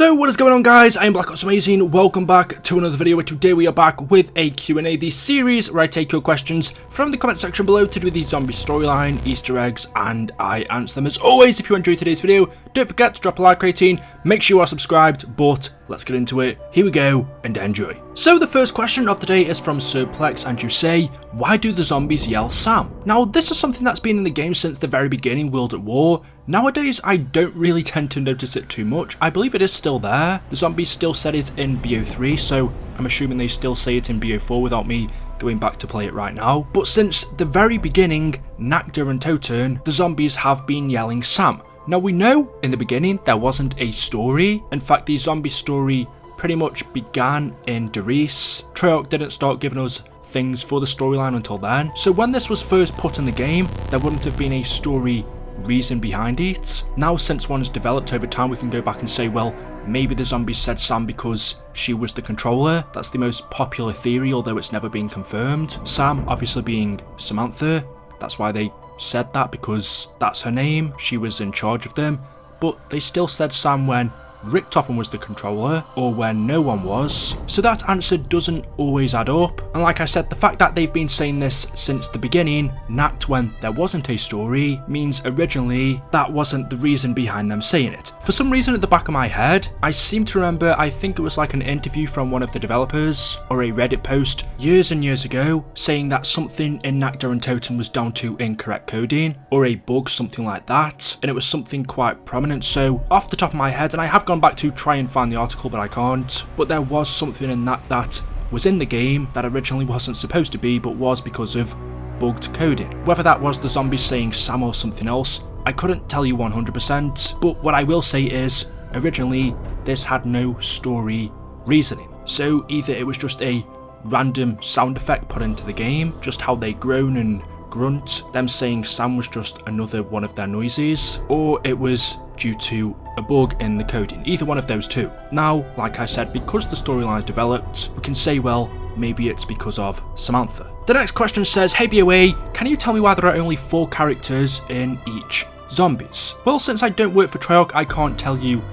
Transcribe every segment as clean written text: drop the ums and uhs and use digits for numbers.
So what is going on, guys? I am Amazing. Welcome back to another video where today we are back with a Q&A, the series where I take your questions from the comment section below to do the zombie storyline, Easter eggs, and I answer them. As always, if you enjoyed today's video, don't forget to drop a like rating, make sure you are subscribed, but let's get into it. Here we go, and enjoy. So the first question of the day is from Surplex, and you say, why do the zombies yell Sam? Now this is something that's been in the game since the very beginning, World at War. Nowadays, I don't really tend to notice it too much. I believe it is still there. The zombies still said it in BO3, so I'm assuming they still say it in BO4 without me going back to play it right now. But since the very beginning, Nakda and Totun, the zombies have been yelling Sam. Now we know in the beginning there wasn't a story. In fact, the zombie story pretty much began in Darius. Treyarch didn't start giving us things for the storyline until then. So when this was first put in the game, there wouldn't have been a story reason behind it. Now since one's developed over time, we can go back and say, well, maybe the zombies said Sam because she was the controller. That's the most popular theory, although it's never been confirmed. Sam obviously being Samantha, that's why they said that, because that's her name, she was in charge of them. But they still said Sam when Richtofen was the controller, or when no one was, so that answer doesn't always add up. And like I said, the fact that they've been saying this since the beginning, nacked when there wasn't a story, means originally that wasn't the reason behind them saying it. For some reason at the back of my head, I seem to remember, I think it was like an interview from one of the developers, or a Reddit post years and years ago, saying that something in Nakda and Totun was down to incorrect coding, or a bug, something like that, and it was something quite prominent. So off the top of my head, and I have gone back to try and find the article, but I can't, but there was something in that was in the game that originally wasn't supposed to be, but was because of bugged coding. Whether that was the zombies saying Sam or something else, I couldn't tell you 100%, but what I will say is, originally this had no story reasoning. So either it was just a random sound effect put into the game, just how they groan and grunt, them saying Sam was just another one of their noises, or it was due to a bug in the coding. Either one of those two. Now, like I said, because the storyline developed, we can say, well, maybe it's because of Samantha. The next question says, hey BOA, can you tell me why there are only 4 characters in each zombies? Well, since I don't work for Treyarch, I can't tell you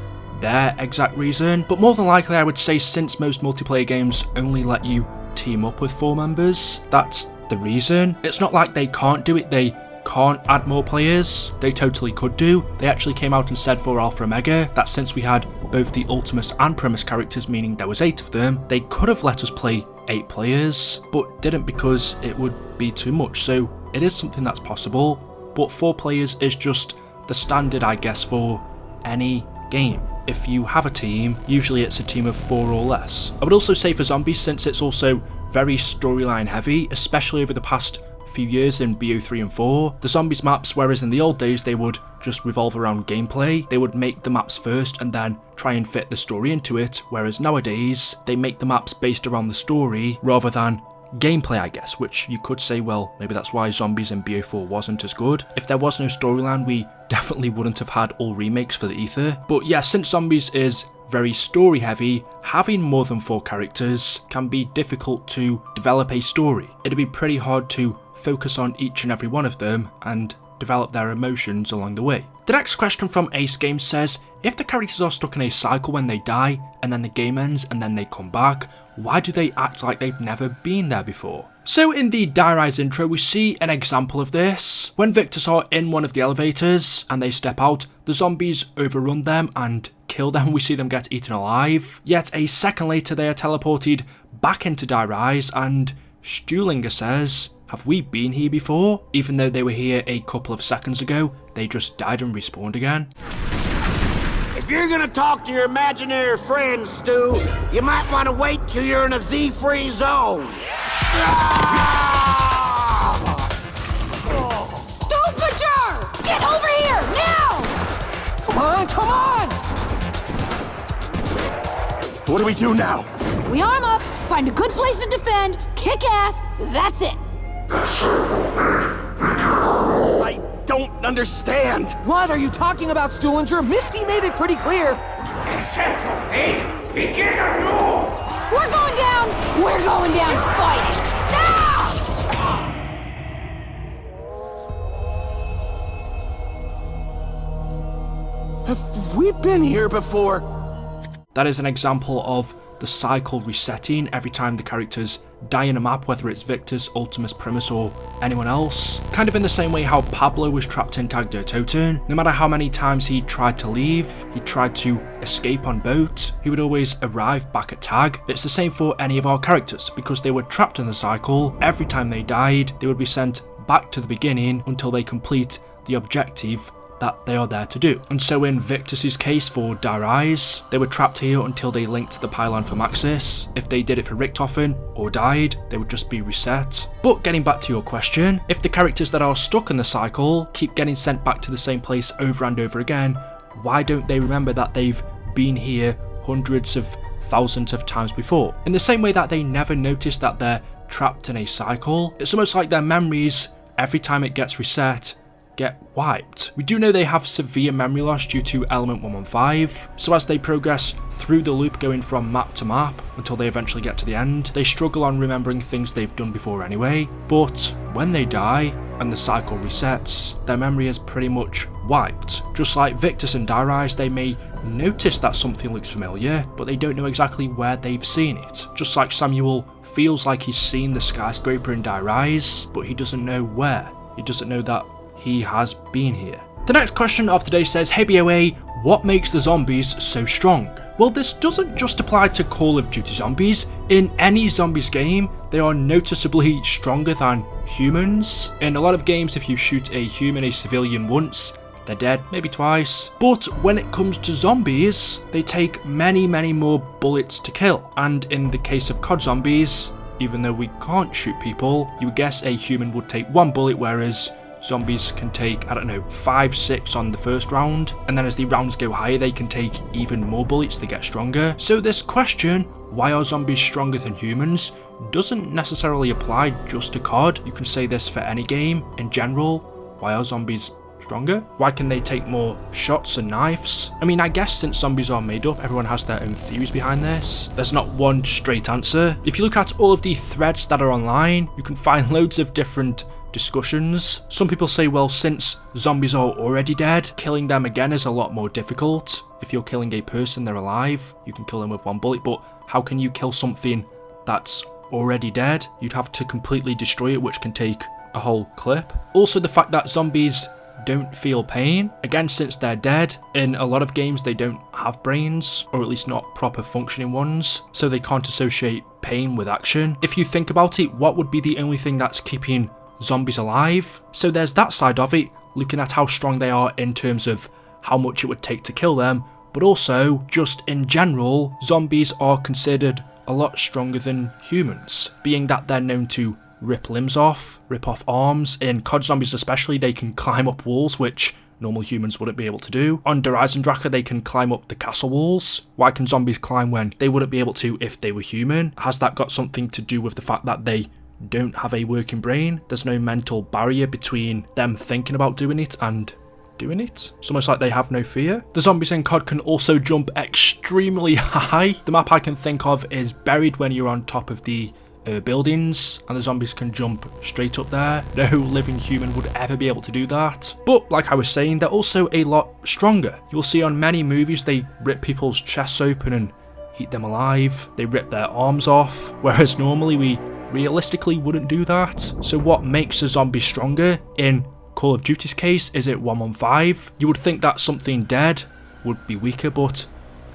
their exact reason, but more than likely I would say since most multiplayer games only let you team up with 4 members, that's the reason. It's not like they can't do it, they can't add more players, they totally could do. They actually came out and said for Alpha Omega that since we had both the Ultimus and Primus characters, meaning there was 8 of them, they could have let us play 8 players, but didn't because it would be too much. So it is something that's possible, but 4 players is just the standard, I guess, for any game. If you have a team, usually it's a team of 4 or less. I would also say for zombies, since it's also very storyline heavy, especially over the past few years in BO3 and 4, the zombies maps, whereas in the old days they would just revolve around gameplay, they would make the maps first and then try and fit the story into it, whereas nowadays they make the maps based around the story rather than gameplay, I guess, which you could say, well, maybe that's why zombies in BO4 wasn't as good. If there was no storyline, we definitely wouldn't have had all remakes for the ether. But yeah, since zombies is very story heavy, having more than 4 characters can be difficult to develop a story. It'd be pretty hard to focus on each and every one of them and develop their emotions along the way. The next question from Ace Games says, if the characters are stuck in a cycle when they die, and then the game ends and then they come back, why do they act like they've never been there before? So in the Die Rise intro, we see an example of this. When Victors are in one of the elevators and they step out, the zombies overrun them and kill them. We see them get eaten alive. Yet a second later, they are teleported back into Die Rise, and Stuhlinger says, have we been here before? Even though they were here a couple of seconds ago, they just died and respawned again. If you're gonna talk to your imaginary friends, Stu, you might want to wait till you're in a Z-free zone. Stupider! Get over here, now! Come on, come on! What do we do now? We arm up, find a good place to defend, kick ass, that's it. I don't understand. What are you talking about, Stuhlinger? Misty made it pretty clear. Accept your fate, begin anew! We're going down! We're going down fighting! Ah! Have we been here before? That is an example of the cycle resetting every time the characters die in a map, whether it's Victus, Ultimus, Primus, or anyone else. Kind of in the same way how Pablo was trapped in Tag der Toten. No matter how many times he tried to leave, he tried to escape on boat, he would always arrive back at Tag. It's the same for any of our characters, because they were trapped in the cycle. Every time they died, they would be sent back to the beginning until they complete the objective that they are there to do. And so in Victus's case for Dire Eyes, they were trapped here until they linked to the pylon for Maxis. If they did it for Richtofen or died, they would just be reset. But getting back to your question, if the characters that are stuck in the cycle keep getting sent back to the same place over and over again, why don't they remember that they've been here hundreds of thousands of times before? In the same way that they never notice that they're trapped in a cycle, it's almost like their memories, every time it gets reset, get wiped. We do know they have severe memory loss due to element 115, so as they progress through the loop going from map to map until they eventually get to the end, they struggle on remembering things they've done before anyway, but when they die and the cycle resets, their memory is pretty much wiped. Just like Victus and Dire Eyes, they may notice that something looks familiar, but they don't know exactly where they've seen it. Just like Samuel feels like he's seen the skyscraper in Dire Eyes, but he doesn't know where. He doesn't know that he has been here. The next question of today says, hey BOA, what makes the zombies so strong? Well, this doesn't just apply to Call of Duty zombies. In any zombies game, they are noticeably stronger than humans. In a lot of games, if you shoot a human, a civilian once, they're dead, maybe twice. But when it comes to zombies, they take many more bullets to kill. And in the case of COD zombies, even though we can't shoot people, you would guess a human would take one bullet, whereas zombies can take, I don't know, 5, 6 on the first round, and then as the rounds go higher they can take even more bullets, they get stronger. So this question, why are zombies stronger than humans, doesn't necessarily apply just to COD. You can say this for any game in general. Why are zombies stronger? Why can they take more shots and knives? I mean, I guess since zombies are made up, everyone has their own theories behind this. There's not one straight answer. If you look at all of the threads that are online, you can find loads of different discussions. Some people say, well, since zombies are already dead, killing them again is a lot more difficult. If you're killing a person, they're alive, you can kill them with one bullet, but how can you kill something that's already dead? You'd have to completely destroy it, which can take a whole clip. Also, the fact that zombies don't feel pain, again, since they're dead, in a lot of games they don't have brains, or at least not proper functioning ones, so they can't associate pain with action. If you think about it, what would be the only thing that's keeping zombies alive? So there's that side of it, looking at how strong they are in terms of how much it would take to kill them, but also just in general, zombies are considered a lot stronger than humans, being that they're known to rip limbs off, rip off arms. In COD zombies especially, they can climb up walls, which normal humans wouldn't be able to do. On Der Eisendrache, they can climb up the castle walls. Why can zombies climb when they wouldn't be able to if they were human? Has that got something to do with the fact that they don't have a working brain? There's no mental barrier between them thinking about doing it and doing it. It's almost like they have no fear. The zombies in COD can also jump extremely high. The map I can think of is Buried, when you're on top of the buildings, and the zombies can jump straight up there. No living human would ever be able to do that. But like I was saying, they're also a lot stronger. You'll see on many movies they rip people's chests open and eat them alive. They rip their arms off, whereas normally we realistically wouldn't do that. So what makes a zombie stronger? In Call of Duty's case, is it 115? You would think that something dead would be weaker, but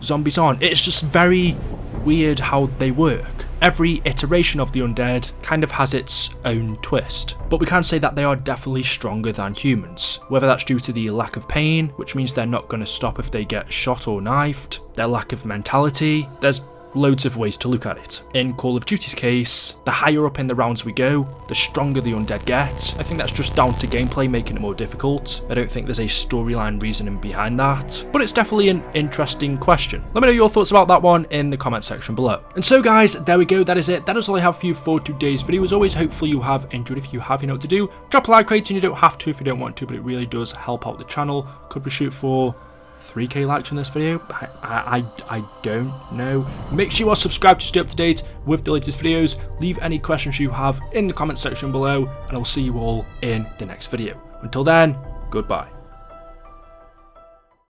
zombies aren't. It's just very weird how they work. Every iteration of the undead kind of has its own twist, but we can say that they are definitely stronger than humans, whether that's due to the lack of pain, which means they're not going to stop if they get shot or knifed, their lack of mentality. There's loads of ways to look at it. In Call of Duty's case, the higher up in the rounds we go, the stronger the undead get. I think that's just down to gameplay making it more difficult. I don't think there's a storyline reasoning behind that, but it's definitely an interesting question. Let me know your thoughts about that one in the comment section below. And so guys, there we go, that is it. That is all I have for you for today's video. As always, hopefully you have enjoyed. If you have, you know what to do. Drop a like rating, you don't have to if you don't want to, but it really does help out the channel. Could we shoot for 3k likes on this video? I don't know. Make sure you are subscribed to stay up to date with the latest videos. Leave any questions you have in the comment section below, and I'll see you all in the next video. Until then, goodbye.